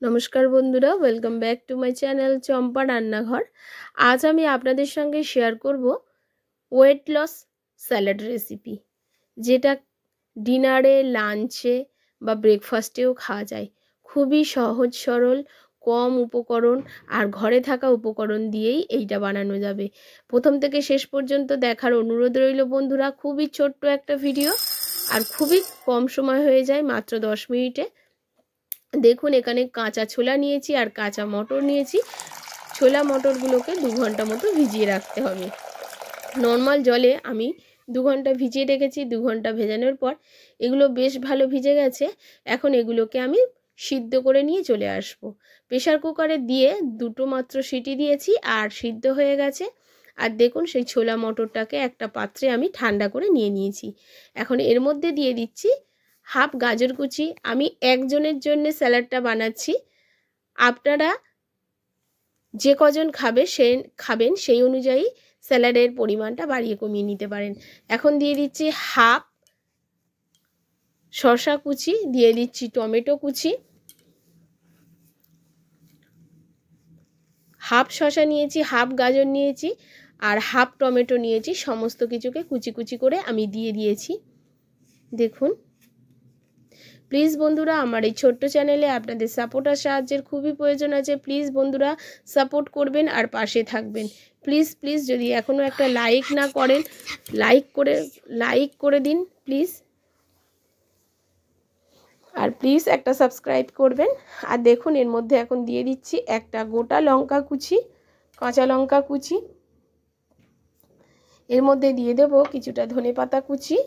নমস্কার বন্ধুরা, welcome back to my channel Champa Rannaghar. আজ আমি আপনাদের সঙ্গে শেয়ার করব ওয়েট লস স্যালাড রেসিপি, যেটা ডিনারে, লাঞ্চে বা ব্রেকফাস্টেও খাওয়া যায়। খুবই সহজ সরল, কম উপকরণ আর ঘরে থাকা উপকরণ দিয়েই এইটা বানানো যাবে। প্রথম থেকে শেষ পর্যন্ত দেখার অনুরোধ রইল বন্ধুরা। খুবই ছোট্ট একটা ভিডিও আর খুবই কম সময় হয়ে যায়, মাত্র 10 মিনিটে। দেখুন, এখানে কাঁচা ছোলা নিয়েছি আর কাঁচা মটর নিয়েছি। ছোলা মটরগুলোকে 2 ঘন্টা মতো ভিজিয়ে রাখতে হবে। নর্মাল জলে আমি 2 ঘন্টা ভিজিয়ে রেখেছি। 2 ঘন্টা ভেজানোর পর এগুলো বেশ ভালো ভিজে গেছে। এখন এগুলোকে আমি সিদ্ধ করে নিয়ে চলে আসব। প্রেশার কুকারে দিয়ে 2টো মাত্র সিটি দিয়েছি আর সিদ্ধ হয়ে গেছে। আর দেখুন, সেই ছোলা মটরটাকে একটা পাত্রে আমি ঠান্ডা করে নিয়ে নিয়েছি। এখন এর মধ্যে দিয়ে দিচ্ছি হাফ গাজর কুচি। আমি একজনের জন্য স্যালাডটা বানাচ্ছি, আপনারা যে কজন খাবেন সেই অনুযায়ী স্যালাডের পরিমাণটা বাড়িয়ে কমিয়ে নিতে পারেন। এখন দিয়ে দিচ্ছি হাফ শসা কুচি, দিয়ে দিচ্ছি টমেটো কুচি। হাফ শসা নিয়েছি, হাফ গাজর নিয়েছি আর হাফ টমেটো নিয়েছি। সমস্ত কিছুকে কুচি কুচি করে আমি দিয়ে দিয়েছি। দেখুন, প্লিজ বন্ধুরা, আমার এই ছোট্ট চ্যানেলে আপনাদের সাপোর্ট আর সাহায্যের খুবই প্রয়োজন আছে। প্লিজ বন্ধুরা, সাপোর্ট করবেন আর পাশে থাকবেন। প্লিজ প্লিজ, যদি এখনও একটা লাইক না করেন, লাইক করে দিন প্লিজ। আর প্লিজ একটা সাবস্ক্রাইব করবেন। আর দেখুন, এর মধ্যে এখন দিয়ে দিচ্ছি একটা গোটা লঙ্কা কুচি, কাঁচা লঙ্কা কুচি। এর মধ্যে দিয়ে দেব কিছুটা ধনেপাতা কুচি।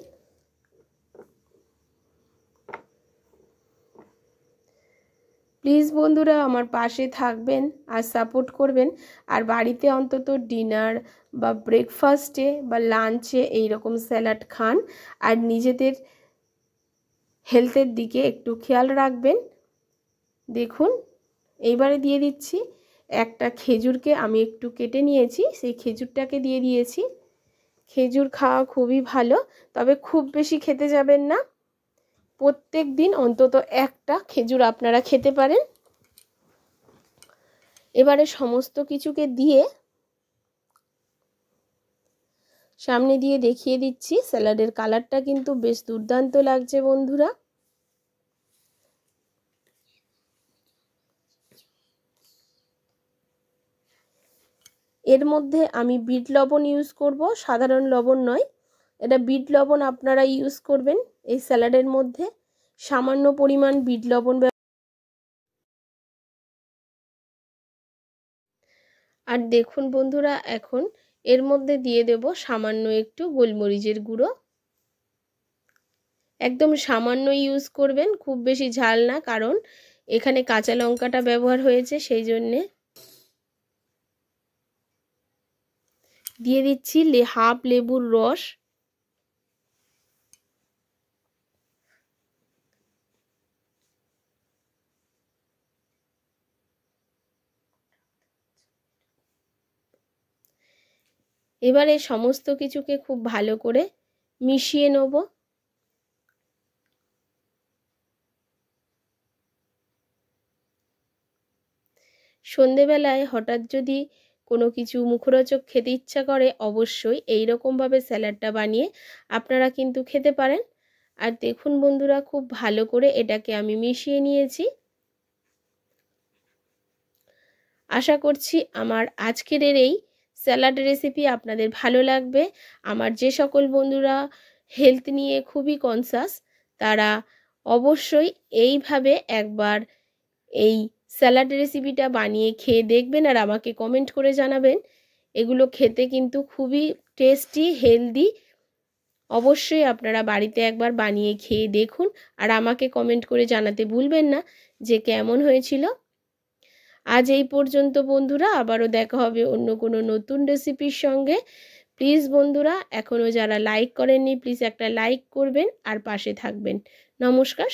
প্লিজ বন্ধুরা, আমার পাশে থাকবেন আর সাপোর্ট করবেন। আর বাড়িতে অন্তত ডিনার বা ব্রেকফাস্টে বা লাঞ্চে এইরকম স্যালাড খান আর নিজেদের হেলথের দিকে একটু খেয়াল রাখবেন। দেখুন, এইবারে দিয়ে দিচ্ছি একটা খেজুরকে আমি একটু কেটে নিয়েছি, সেই খেজুরটাকে দিয়ে দিয়েছি। খেজুর খাওয়া খুবই ভালো, তবে খুব বেশি খেতে যাবেন না। প্রত্যেক দিন অন্তত একটা খেজুর আপনারা খেতে পারেন। এবারে সমস্ত কিছুকে দিয়ে সামনে দিয়ে দেখিয়ে দিচ্ছি। স্যালাডের কালারটা কিন্তু বেশ দুর্দান্ত লাগছে বন্ধুরা। এর মধ্যে আমি বিট লবণ ইউজ করব, সাধারণ লবণ নয়। এটা বিট লবণ আপনারা ইউজ করবেন এই স্যালাডের মধ্যে। সামান্য পরিমাণ বিট লবণ। আর দেখুন বন্ধুরা, এখন এর মধ্যে দিয়ে দেব সামান্য একটু গোলমরিচের গুঁড়ো। একদম সামান্য ইউজ করবেন, খুব বেশি ঝাল না, কারণ এখানে কাঁচা লঙ্কাটা ব্যবহার হয়েছে, সেই জন্যে। দিয়ে দিচ্ছি হাফ লেবুর রস। এবারে সমস্ত কিছুকে খুব ভালো করে মিশিয়ে নেব। সন্ধেবেলায় হঠাৎ যদি কোনো কিছু মুখরোচক খেতে ইচ্ছা করে, অবশ্যই এই রকমভাবে স্যালাডটা বানিয়ে আপনারা কিন্তু খেতে পারেন। আর দেখুন বন্ধুরা, খুব ভালো করে এটাকে আমি মিশিয়ে নিয়েছি। আশা করছি আমার আজকের এই স্যালাড রেসিপি আপনাদের ভালো লাগবে। আমার যে সকল বন্ধুরা হেলথ নিয়ে খুবই কনসাস, তারা অবশ্যই এইভাবে একবার এই স্যালাড রেসিপিটা বানিয়ে খেয়ে দেখবেন আর আমাকে কমেন্ট করে জানাবেন। এগুলো খেতে কিন্তু খুবই টেস্টি, হেলদি। অবশ্যই আপনারা বাড়িতে একবার বানিয়ে খেয়ে দেখুন আর আমাকে কমেন্ট করে জানাতে ভুলবেন না যে কেমন হয়েছিল। আজ এই পর্যন্ত বন্ধুরা, আবারও দেখা হবে অন্য কোনো নতুন রেসিপির সঙ্গে। প্লিজ বন্ধুরা, এখনও যারা লাইক করেননি, প্লিজ একটা লাইক করবেন আর পাশে থাকবেন। নমস্কার।